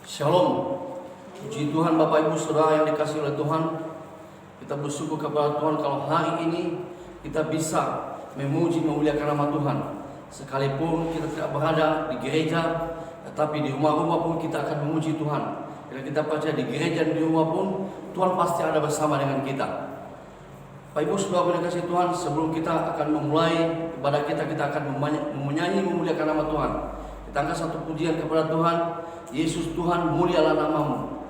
Shalom. Puji Tuhan Bapak Ibu Saudara yang dikasihi oleh Tuhan. Kita bersyukur kepada Tuhan kalau hari ini kita bisa memuji memuliakan nama Tuhan. Sekalipun kita tidak berada di gereja, tetapi di rumah-rumah pun kita akan memuji Tuhan. Bila kita percaya di gereja dan di rumah pun Tuhan pasti ada bersama dengan kita. Bapak Ibu Saudara yang dikasihi Tuhan, sebelum kita akan memulai ibadah kita akan menyanyi memuliakan nama Tuhan. Kita angkat satu pujian kepada Tuhan. Yesus Tuhan, mulialah namamu.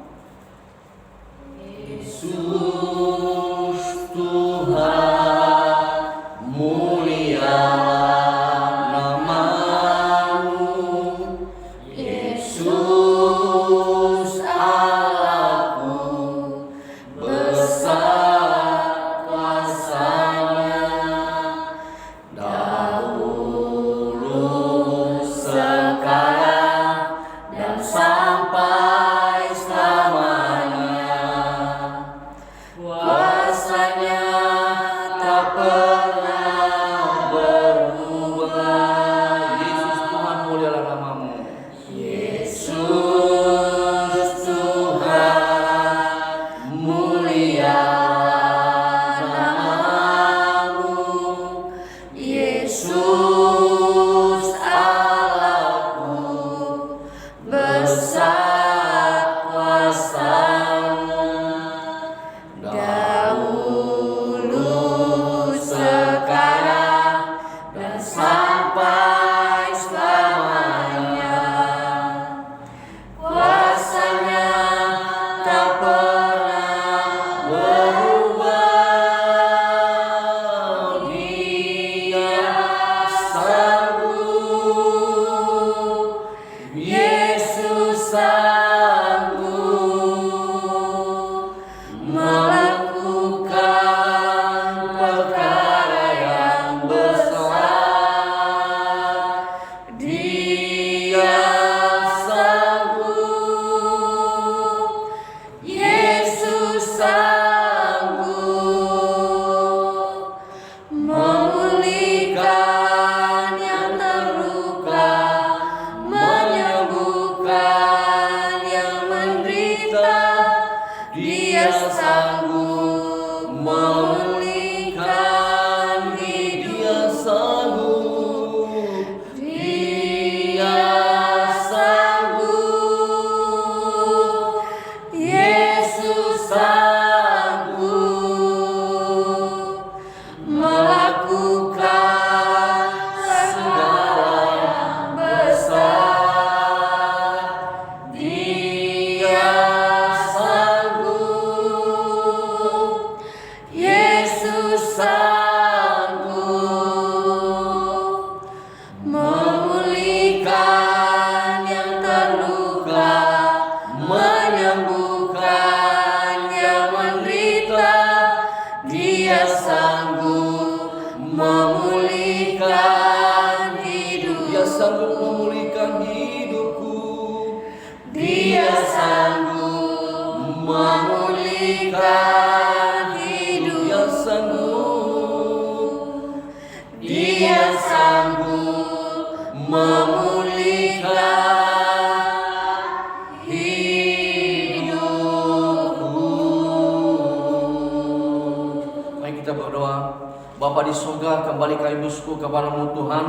Yesus Tuhan, mulialah namamu. Yesus Allahku, besar kuasanya, dahulu sekarang sampai selamanya. Kuasanya tak pernah berubah. Yesus Tuhan, mulialah namamu. Yesus Tuhan, mulialah namamu. Yesus Allahku, besar kuasanya, dahulu sekarang dan sampai selamanya. Kuasanya tak pernah berubah. Dia sanggup, Yesus sanggup melakukan perkara yang besar. Dia sanggup, Yesus sanggup memulihkan yang terluka, menyembuhkan yang menderita. Dia sanggup memulihkan hidup. Dia sanggup, Yesus sanggup melakukan segala yang besar. Dia sanggup, Yesus sanggup memulihkan yang terluka, menyembuhkan yang menderita. Dia sanggup memulihkan hidup. Dia sanggup memulihkan hidupku. Dia sanggup memulihkan hidup. Dia sanggup. Dia sanggup memulihkan hidupku. Mari kita berdoa. Bapa di surga, kembali kami bersyukur kepada-Mu Tuhan,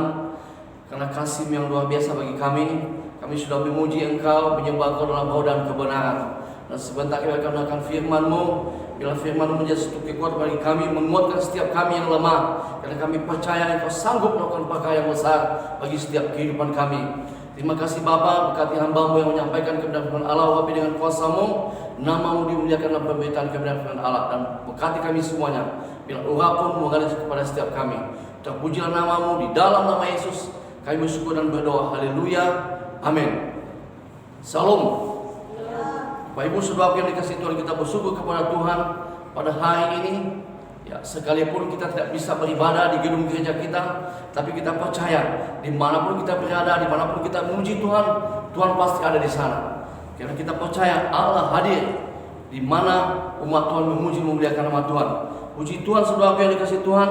karena kasih yang luar biasa bagi kami. Kami sudah memuji Engkau, menyembah Engkau dalam roh dan kebenaran. Dan sebentar kami akan mendengarkan firman-Mu. Bila firman-Mu menjadi satu kekuatan bagi kami, menguatkan setiap kami yang lemah. Karena kami percaya Engkau sanggup melakukan perkara yang besar bagi setiap kehidupan kami. Terima kasih Bapa, berkati hamba-Mu yang menyampaikan kebenaran firman Allah. Wabi dengan kuasa-Mu, nama-Mu dimuliakan dalam pemberitaan kebenaran firman Allah. Dan berkati kami semuanya. Bila urap pun mengalir kepada setiap kami. Terpujilah nama-Mu di dalam nama Yesus. Kami bersyukur dan berdoa. Haleluya. Amin. Salam. Bapak Ibu Saudara yang dikasihi Tuhan, kita bersyukur kepada Tuhan pada hari ini. Ya, sekalipun kita tidak bisa beribadah di gedung gereja kita, tapi kita percaya dimanapun kita berada, dimanapun kita memuji Tuhan, Tuhan pasti ada di sana. Karena kita percaya Allah hadir di mana umat Tuhan memuji memuliakan nama Tuhan. Puji Tuhan saudara yang dikasihi Tuhan.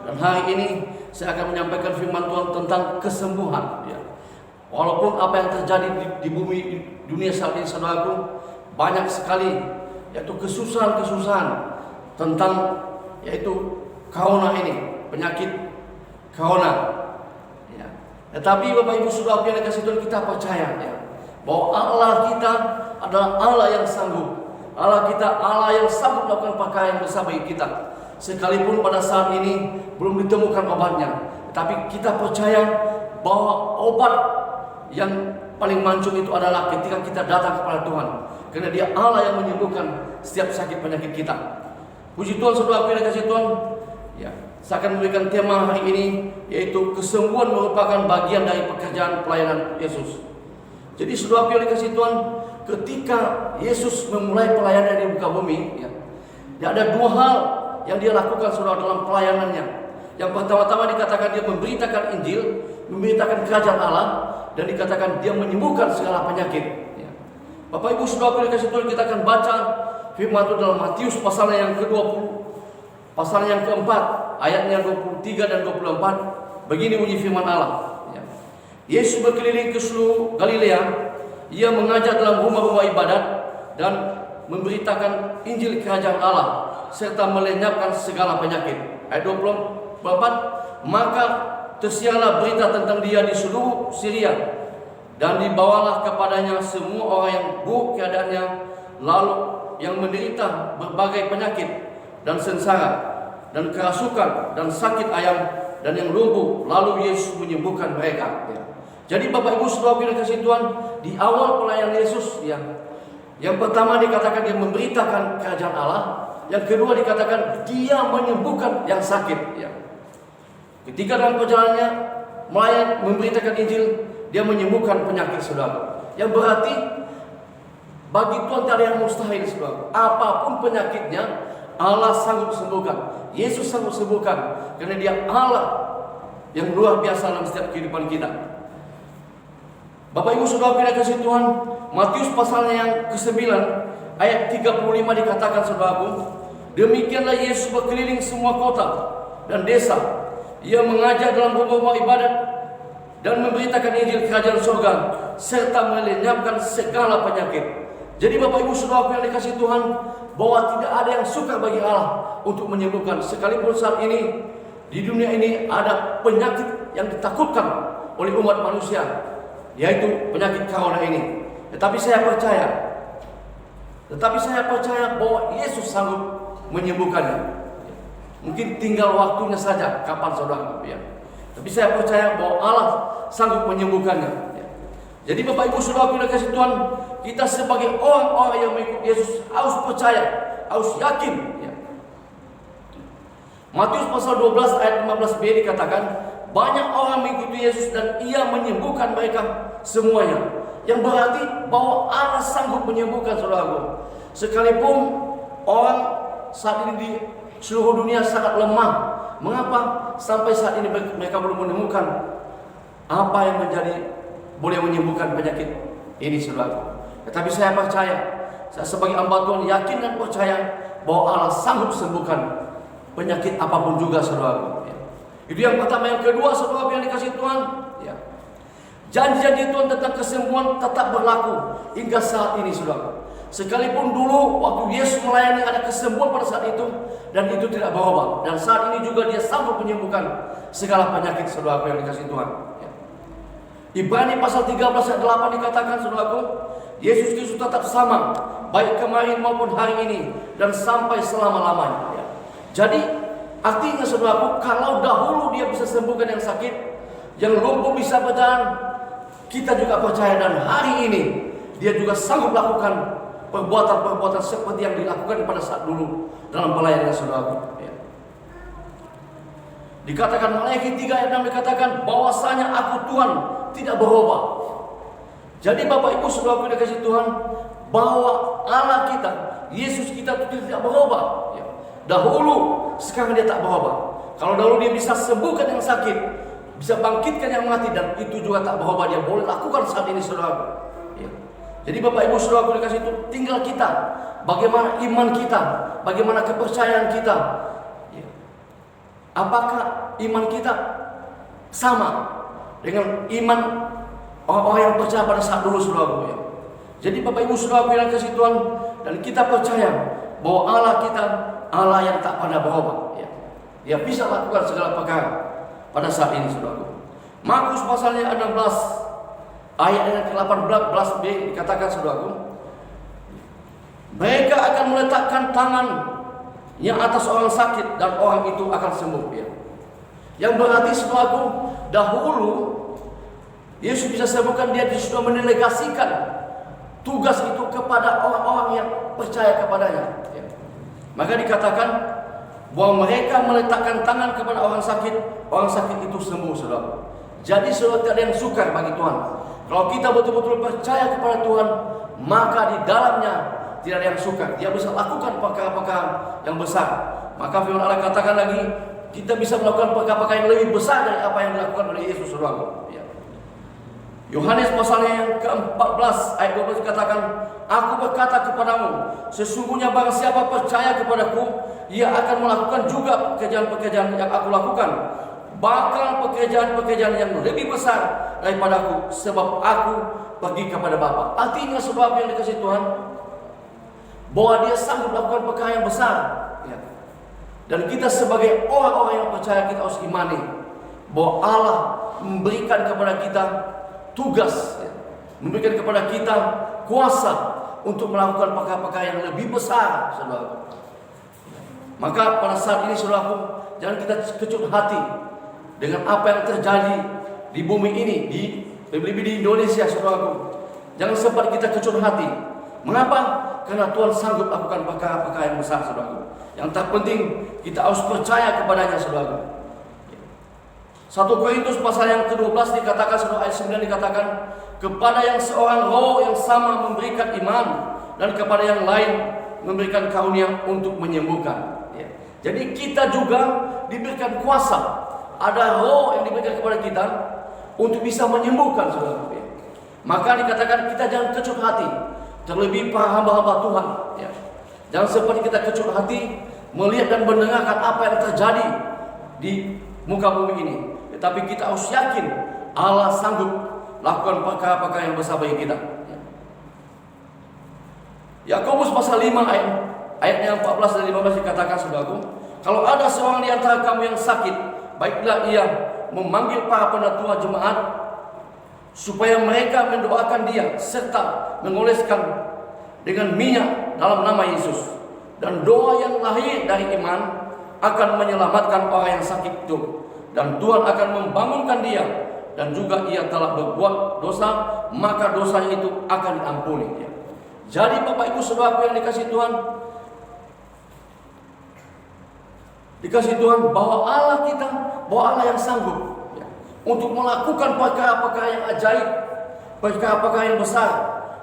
Dan hari ini saya akan menyampaikan firman Tuhan tentang kesembuhan. Ya. Walaupun apa yang terjadi di bumi di dunia saat ini, saudaraku, banyak sekali yaitu kesusahan-kesusahan tentang yaitu corona ini, penyakit corona. Ya. Tetapi Bapak Ibu Saudara yang dikasihi Tuhan, kita percaya ya, bahwa Allah kita adalah Allah yang sanggup. Allah kita Allah yang sanggup melakukan pakaian besar bagi kita. Sekalipun pada saat ini belum ditemukan obatnya, tetapi kita percaya bahwa obat yang paling mancung itu adalah ketika kita datang kepada Tuhan, karena Dia Allah yang menyembuhkan setiap sakit penyakit kita. Puji Tuhan, saudara yang dikasihi Tuhan. Ya, saya akan memberikan tema hari ini, yaitu kesembuhan merupakan bagian dari pekerjaan pelayanan Yesus. Jadi saudara yang dikasihi Tuhan, ketika Yesus memulai pelayanan di muka bumi, ya ada dua hal yang Dia lakukan saudara dalam pelayanannya. Yang pertama-tama dikatakan Dia memberitakan Injil, memberitakan kerajaan Allah, dan dikatakan Dia menyembuhkan segala penyakit. Ya. Bapak Ibu Saudara yang dikasihi Tuhan, kita akan baca firman itu dalam Matius pasalnya yang ke-20, pasalnya yang keempat, ayatnya 23 dan 24. Begini bunyi firman Allah. Ya. Yesus berkeliling ke seluruh Galilea, Ia mengajar dalam rumah-rumah ibadat dan memberitakan Injil kerajaan Allah, serta melenyapkan segala penyakit. Ayat 24, maka tersiarlah berita tentang Dia di seluruh Syria, dan dibawalah kepadanya semua orang yang buruk keadaannya, lalu yang menderita berbagai penyakit dan sengsara dan kerasukan dan sakit ayam dan yang lumpuh, lalu Yesus menyembuhkan mereka. Jadi Bapak Ibu Saudara yang dikasihi Tuhan, di awal pelayanan Yesus, yang pertama dikatakan Dia memberitakan kerajaan Allah, yang kedua dikatakan Dia menyembuhkan yang sakit. Ketika dalam perjalanannya melayani memberitakan Injil, Dia menyembuhkan penyakit saudara. Yang berarti bagi Tuhan tidak ada yang mustahil saudara. Apapun penyakitnya, Allah sanggup sembuhkan. Yesus sanggup sembuhkan, karena Dia Allah yang luar biasa dalam setiap kehidupan kita. Bapak Ibu Saudara yang dikasihi Tuhan, Matius pasalnya yang ke-9 ayat 35 dikatakan saudaraku, demikianlah Yesus berkeliling semua kota dan desa. Ia mengajar dalam rumah-rumah ibadat dan memberitakan Injil kerajaan surga, serta melenyapkan segala penyakit. Jadi Bapak Ibu Saudara yang dikasihi Tuhan, bahwa tidak ada yang sukar bagi Allah untuk menyembuhkan. Sekalipun saat ini di dunia ini ada penyakit yang ditakutkan oleh umat manusia, yaitu penyakit corona ini. Tetapi saya percaya bahwa Yesus sanggup menyembuhkannya. Mungkin tinggal waktunya saja kapan saudara. Tapi saya percaya bahwa Allah sanggup menyembuhkannya. Jadi Bapak Ibu Saudara yang dikasihi Tuhan, kita sebagai orang-orang yang mengikut Yesus harus percaya, harus yakin. Matius pasal 12 ayat 15b dikatakan, banyak orang mengikuti Yesus dan Ia menyembuhkan mereka semuanya. Yang berarti bahwa Allah sanggup menyembuhkan saudara. Sekalipun orang saat ini di seluruh dunia sangat lemah. Mengapa? Sampai saat ini mereka belum menemukan apa yang boleh menyembuhkan penyakit ini saudara. Tetapi saya percaya, saya sebagai hamba Tuhan yakin dan percaya bahwa Allah sanggup sembuhkan penyakit apapun juga saudara. Itu yang pertama. Yang kedua saudara yang dikasihi Tuhan, janji-janji Tuhan tentang kesembuhan tetap berlaku hingga saat ini saudara. Sekalipun dulu waktu Yesus melayani ada kesembuhan pada saat itu, dan itu tidak berubah. Dan saat ini juga Dia sanggup menyembuhkan segala penyakit saudara yang dikasihi Tuhan. Ibrani pasal 13 ayat 8 dikatakan saudaraku, Yesus Kristus tetap sama, baik kemarin maupun hari ini dan sampai selama-lamanya. Jadi artinya saudaraku, kalau dahulu Dia bisa sembuhkan yang sakit, yang lumpuh bisa berjalan, kita juga percaya dan hari ini Dia juga sanggup lakukan perbuatan-perbuatan seperti yang dilakukan pada saat dulu dalam pelayanan saudara. Dikatakan Maleakhi 3 ayat 6 dikatakan bahwasanya Aku Tuhan tidak berubah. Jadi Bapak Ibu Saudara yang dikasihi Tuhan, bahwa Allah kita, Yesus kita itu tidak berubah. Dahulu, sekarang Dia tak berubah. Kalau dahulu Dia bisa sembuhkan yang sakit, bisa bangkitkan yang mati, dan itu juga tak berubah. Dia boleh lakukan saat ini saudara. Jadi Bapak Ibu Saudara yang dikasihi itu, tinggal kita, bagaimana iman kita, bagaimana kepercayaan kita. Apakah iman kita sama dengan iman orang-orang yang percaya pada saat dulu, saudaraku ya. Jadi Bapak Ibu saudaraku yang kasih Tuhan, dan kita percaya bahwa Allah kita Allah yang tak pernah berubah ya. Dia bisa lakukan segala perkara pada saat ini, saudaraku. Markus pasalnya 16 ayat yang ke-18b dikatakan, saudaraku, mereka akan meletakkan tangan yang atas orang sakit dan orang itu akan sembuh ya. Yang berarti, saudaraku, dahulu Yesus bisa sembuhkan, dia sudah mendelegasikan tugas itu kepada orang-orang yang percaya kepadanya ya. Maka dikatakan bahwa mereka meletakkan tangan kepada orang sakit itu sembuh, saudara. Jadi saudara, tidak ada yang sukar bagi Tuhan. Kalau kita betul-betul percaya kepada Tuhan, maka di dalamnya tidak ada yang sukar. Dia bisa lakukan perkara-perkara yang besar. Maka firman Allah katakan lagi, kita bisa melakukan perkara-perkara yang lebih besar dari apa yang dilakukan oleh Yesus, saudara ya. Yohanes pasalnya yang ke-14 ayat 12 dikatakan, aku berkata kepadamu, sesungguhnya barang siapa percaya kepadaku, ia akan melakukan juga pekerjaan-pekerjaan yang aku lakukan, bahkan pekerjaan-pekerjaan yang lebih besar daripadaku, sebab aku pergi kepada Bapa. Artinya, sebab yang dikasih Tuhan, bahwa dia sanggup melakukan perkara yang besar ya. Dan kita sebagai orang-orang yang percaya, kita harus imani bahwa Allah memberikan kepada kita tugas ya, memberikan kepada kita kuasa untuk melakukan perkara-perkara yang lebih besar, saudara. Maka pada saat ini, saudaraku, jangan kita kecut hati dengan apa yang terjadi di bumi ini, di Indonesia, saudaraku. Jangan sempat kita kecut hati. Mengapa? Karena Tuhan sanggup lakukan perkara-perkara yang besar, saudaraku. Yang terpenting kita harus percaya kepadanya, saudaraku. 1 Korintus pasal yang ke-12 dikatakan, saudara, ayat 9 dikatakan, kepada yang seorang roh yang sama memberikan iman, dan kepada yang lain memberikan karunia untuk menyembuhkan ya. Jadi kita juga diberikan kuasa, ada roh yang diberikan kepada kita untuk bisa menyembuhkan, saudara ya. Maka dikatakan kita jangan kecut hati, terlebih para hamba-hamba Tuhan ya. Jangan seperti kita kecut hati melihat dan mendengarkan apa yang terjadi di muka bumi ini. Tapi kita harus yakin Allah sanggup lakukan perkara-perkara yang besar bagi kita. Yakobus pasal 5 ayatnya 14 dan 15 dikatakan, saudaraku, kalau ada seorang di antara kamu yang sakit, baiklah ia memanggil para penatua jemaat supaya mereka mendoakan dia serta mengoleskan dengan minyak dalam nama Yesus. Dan doa yang lahir dari iman akan menyelamatkan orang yang sakit itu. Dan Tuhan akan membangunkan dia, dan juga ia telah berbuat dosa, maka dosanya itu akan diampuni ya. Jadi Bapak Ibu saudaraku yang dikasih Tuhan, bahwa Allah kita, bahwa Allah yang sanggup ya, untuk melakukan perkara-perkara yang ajaib, perkara-perkara yang besar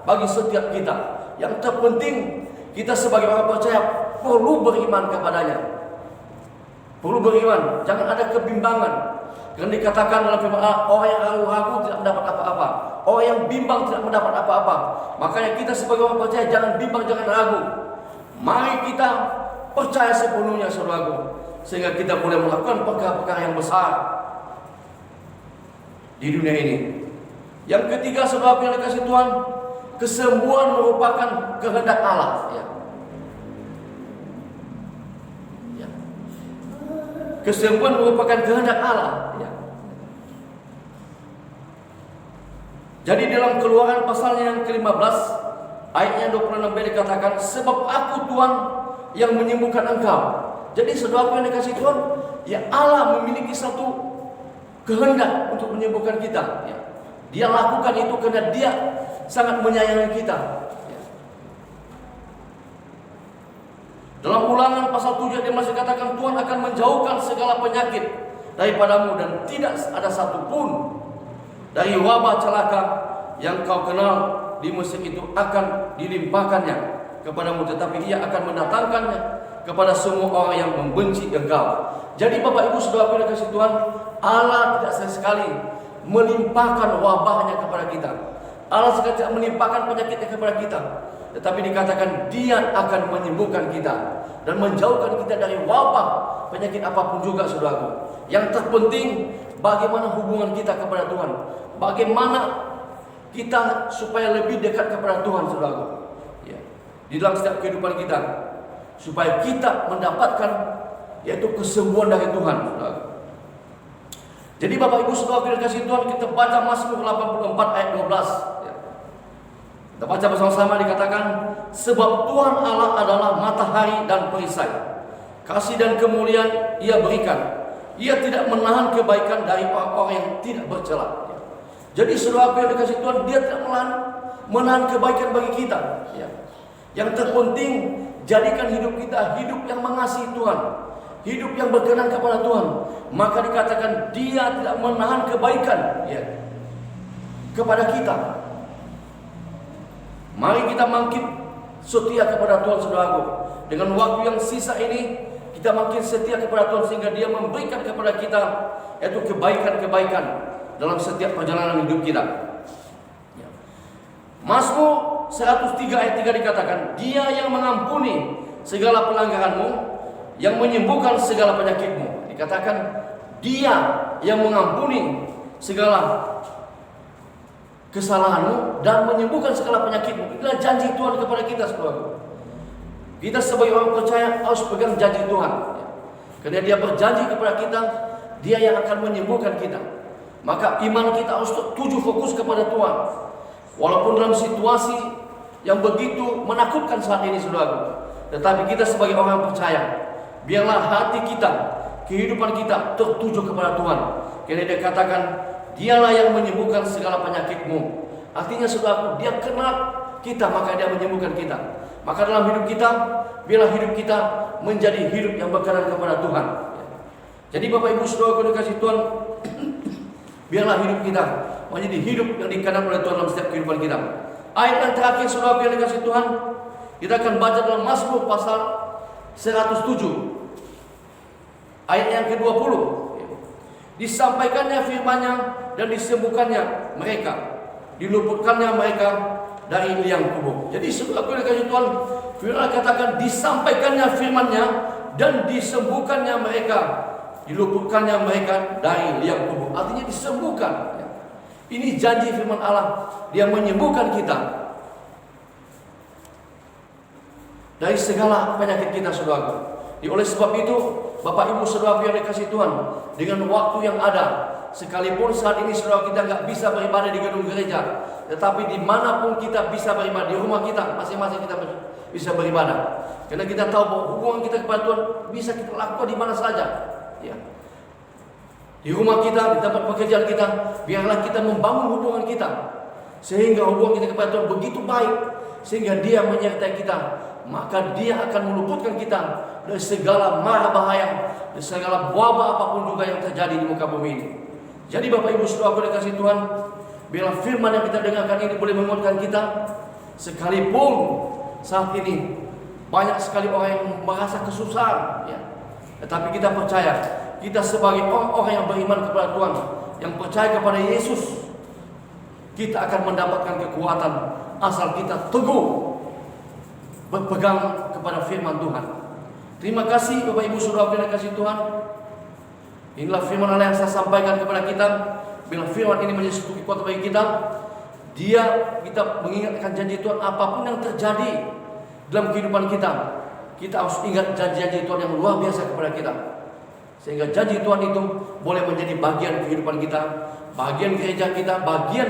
bagi setiap kita. Yang terpenting kita sebagai orang percaya perlu beriman kepadanya. Perlu beriman, jangan ada kebimbangan. Yang dikatakan dalam firman Allah, orang yang ragu-ragu tidak mendapat apa-apa, orang yang bimbang tidak mendapat apa-apa. Makanya kita sebagai orang percaya jangan bimbang, jangan ragu. Mari kita percaya sepenuhnya, saudaraku, sehingga kita boleh melakukan perkara-perkara yang besar di dunia ini. Yang ketiga, saudaraku yang dikasih Tuhan, kesembuhan merupakan kehendak Allah ya. Kesembuhan merupakan kehendak Allah ya. Jadi dalam Keluaran pasalnya yang ke-15 ayatnya 26b dikatakan, sebab aku Tuhan yang menyembuhkan engkau. Jadi saudaraku yang dikasih Tuhan, ya Allah memiliki satu kehendak untuk menyembuhkan kita ya. Dia lakukan itu karena dia sangat menyayangi kita. Dalam Ulangan pasal 7 dia masih katakan, Tuhan akan menjauhkan segala penyakit daripadamu, dan tidak ada satupun dari wabah celaka yang kau kenal di Mesir itu akan dilimpahkannya kepadamu, tetapi ia akan mendatangkannya kepada semua orang yang membenci engkau. Jadi Bapak Ibu saudara yang dikasihi Tuhan, Allah tidak sekali melimpahkan wabahnya kepada kita. Allah sekali tidak melimpahkan penyakitnya kepada kita, tetapi dikatakan dia akan menyembuhkan kita dan menjauhkan kita dari wabah penyakit apapun juga, saudaraku. Yang terpenting bagaimana hubungan kita kepada Tuhan, bagaimana kita supaya lebih dekat kepada Tuhan, saudara. Ya. Di dalam setiap kehidupan kita, supaya kita mendapatkan yaitu kesembuhan dari Tuhan, saudara. Jadi Bapak Ibu Saudara yang dikasihi Tuhan, kita baca Mazmur 84 ayat 12. Ya. Kita baca bersama-sama, dikatakan, sebab Tuhan Allah adalah matahari dan perisai, kasih dan kemuliaan Ia berikan. Ia tidak menahan kebaikan dari orang-orang yang tidak bercela. Jadi saudara yang dikasihi Tuhan, Dia tidak menahan kebaikan bagi kita. Ya. Yang terpenting, jadikan hidup kita hidup yang mengasihi Tuhan, hidup yang berkenan kepada Tuhan. Maka dikatakan Dia tidak menahan kebaikan, ya, kepada kita. Mari kita makin setia kepada Tuhan, saudaraku. Dengan waktu yang sisa ini, kita makin setia kepada Tuhan, sehingga Dia memberikan kepada kita yaitu kebaikan-kebaikan dalam setiap perjalanan hidup kita. Ya. Mazmur 103 ayat 3 dikatakan, Dia yang mengampuni segala pelanggaranmu, yang menyembuhkan segala penyakitmu. Dikatakan Dia yang mengampuni segala kesalahanmu dan menyembuhkan segala penyakitmu. Itulah janji Tuhan kepada kita, saudara. Kita sebagai orang percaya harus pegang janji Tuhan, ya. Karena Dia berjanji kepada kita, Dia yang akan menyembuhkan kita. Maka iman kita harus tertuju fokus kepada Tuhan. Walaupun dalam situasi yang begitu menakutkan saat ini, saudara, tetapi kita sebagai orang percaya, biarlah hati kita, kehidupan kita tertuju kepada Tuhan. Karena Dia katakan, Dialah yang menyembuhkan segala penyakitmu. Artinya saudaraku, Dia kenal kita, maka Dia menyembuhkan kita. Maka dalam hidup kita, biarlah hidup kita menjadi hidup yang berkenan kepada Tuhan. Jadi Bapak Ibu Saudara yang dikasihi Tuhan, biarlah hidup kita menjadi hidup yang dikenan oleh Tuhan dalam setiap kehidupan kita. Ayat yang terakhir saudara yang dikasihi Tuhan, kita akan baca dalam Mazmur pasal 107 ayat yang ke-20. Disampaikannya firman-Nya dan disembuhkannya mereka, diluputkannya mereka dari liang kubur. Jadi saudara yang dikasihi Tuhan, firman katakan disampaikannya firman-Nya dan disembuhkannya mereka, diluputkannya mereka dari liang kubur. Artinya disembuhkan. Ini janji firman Allah, Dia menyembuhkan kita dari segala penyakit kita, saudara. Oleh sebab itu, Bapak Ibu Saudara yang dikasihi Tuhan, dengan waktu yang ada, sekalipun saat ini saudara kita nggak bisa beribadah di gedung gereja, tetapi dimanapun kita bisa beribadah, di rumah kita masing-masing kita bisa beribadah. Karena kita tahu bahwa hubungan kita kepada Tuhan bisa kita lakukan di mana saja, ya. Di rumah kita, di tempat pekerjaan kita, biarlah kita membangun hubungan kita, sehingga hubungan kita kepada Tuhan begitu baik, sehingga Dia menyertai kita. Maka Dia akan meluputkan kita dari segala mara bahaya, dari segala wabah apapun juga yang terjadi di muka bumi ini. Jadi Bapak Ibu Saudara yang dikasihi Tuhan, biarlah firman yang kita dengarkan ini boleh menguatkan kita. Sekalipun saat ini banyak sekali orang yang merasa kesusahan, ya. Tetapi kita percaya, kita sebagai orang-orang yang beriman kepada Tuhan, yang percaya kepada Yesus, kita akan mendapatkan kekuatan asal kita teguh berpegang kepada firman Tuhan. Terima kasih Bapak Ibu Saudara yang dikasihi Tuhan. Inilah firman Allah yang saya sampaikan kepada kita. Bila firman ini menjadi satu kekuatan bagi kita, kita mengingatkan janji Tuhan apapun yang terjadi dalam kehidupan kita, kita harus ingat janji-janji Tuhan yang luar biasa kepada kita. Sehingga janji Tuhan itu boleh menjadi bagian kehidupan kita, bagian gereja kita, bagian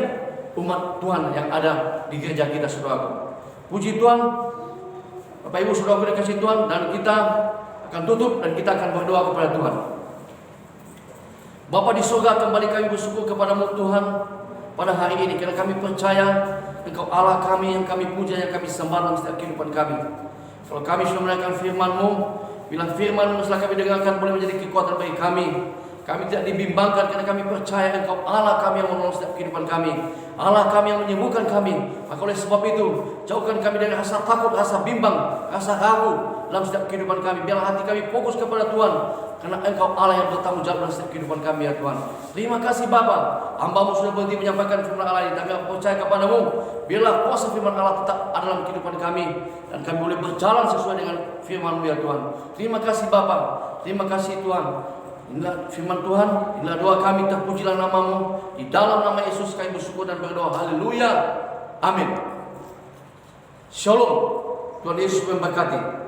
umat Tuhan yang ada di gereja kita, saudara. Puji Tuhan, Bapak Ibu Saudara yang dikasihi Tuhan, dan kita akan tutup dan kita akan berdoa kepada Tuhan. Bapa di surga, kembali kami bersyukur kepadamu Tuhan pada hari ini, karena kami percaya Engkau Allah kami yang kami puja, yang kami sembah dalam setiap kehidupan kami. Kalau kami sudah mendengarkan firman-Mu, bila firman-Mu setelah kami dengarkan boleh menjadi kekuatan bagi kami. Kami tidak dibimbangkan karena kami percaya Engkau Allah kami yang menolong setiap kehidupan kami, Allah kami yang menyembuhkan kami. Maka oleh sebab itu, jauhkan kami dari rasa takut, rasa bimbang, rasa ragu dalam setiap kehidupan kami. Biarlah hati kami fokus kepada Tuhan, karena Engkau Allah yang bertanggung jawab dalam setiap kehidupan kami, ya Tuhan. Terima kasih Bapa, hamba-Mu sudah berhenti menyampaikan firman Allah ini. Kami percaya kepada-Mu, biarlah kuasa firman Allah tetap ada dalam kehidupan kami, dan kami boleh berjalan sesuai dengan firman-Mu, ya Tuhan. Terima kasih Bapa, terima kasih Tuhan. Inilah firman Tuhan, inilah doa kami, terpujilah namamu. Di dalam nama Yesus kami bersyukur dan berdoa. Haleluya. Amin. Shalom. Tuhan Yesus memberkati.